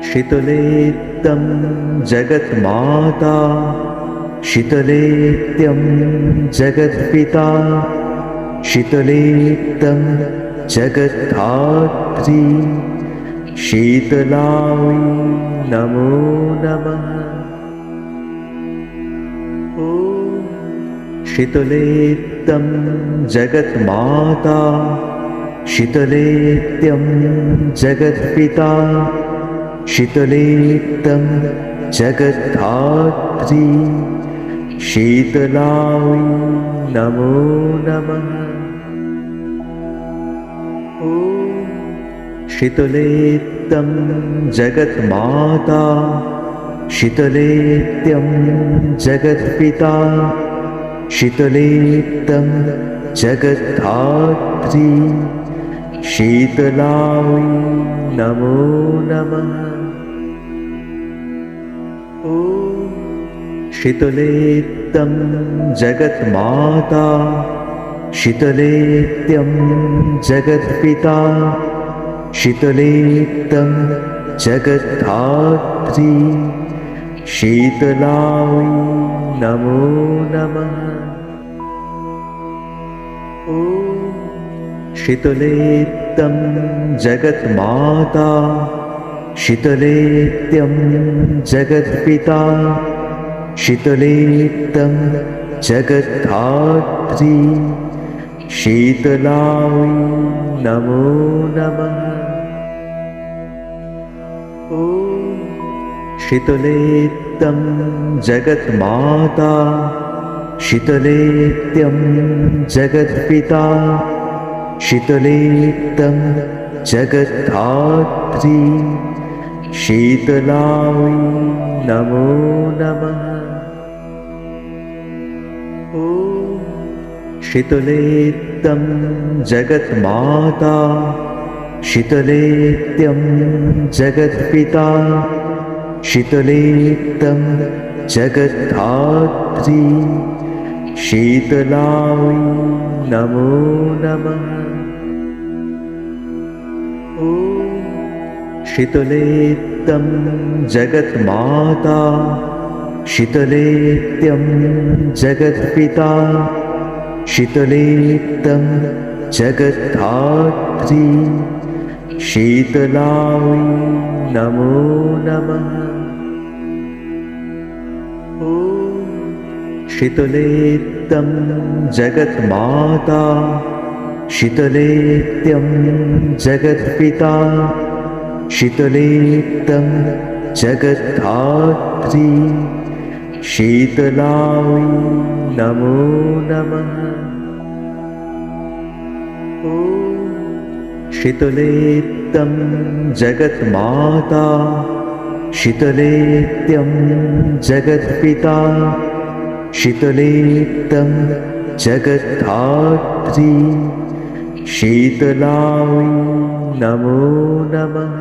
शीतलेत्तं जगन्माता शीतलेत्यं जगत्पिता शीतलेत्तं जगद्धात्री शीतलायै नमो नमः। शीतलेत्तं जगन्माता शीतलेत्यं जगत्पिता शीतलेत्तं जगद्धात्री शीतलायै नमो नमः। शीतलेत्तं जगन्माता शीतलेत्यं जगत्पिता शीतलेत्तं जगद्धात्री शीतलायै नमो नमः। शीतलेत्तं जगन्माता शीतलेत्यं जगत्पिता शीतलेत्तं जगद्धात्री शीतलायै नमो नमः। शीतलेत्तं जगन्माता शीतलेत्यं जगत्पिता शीतलेत्तं जगद्धात्री शीतलायै नमो नमः। शीतलेत्तं जगन्माता शीतलेत्यं जगत्पिता शीतलेत्तं जगद्धात्री शीतलायै नमो नमः। शीतलेत्तं जगन्माता शीतलेत्यं जगत्पिता शीतलेत्तं जगद्धात्री शीतलायै नमो नमः। शीतलेत्तं जगन्माता शीतलेत्यं जगत्पिता शीतलेत्तं जगद्धात्री शीतलायै नमो नमः। शीतलेत्तं जगन्माता शीतलेत्यं जगत्पिता शीतलेत्तं जगद्धात्री शीतलायै नमो नमः। शीतलेत्तं जगन्माता शीतलेत्यं जगत्पिता शीतलेत्तं जगद्धात्री शीतलायै नमो नमः।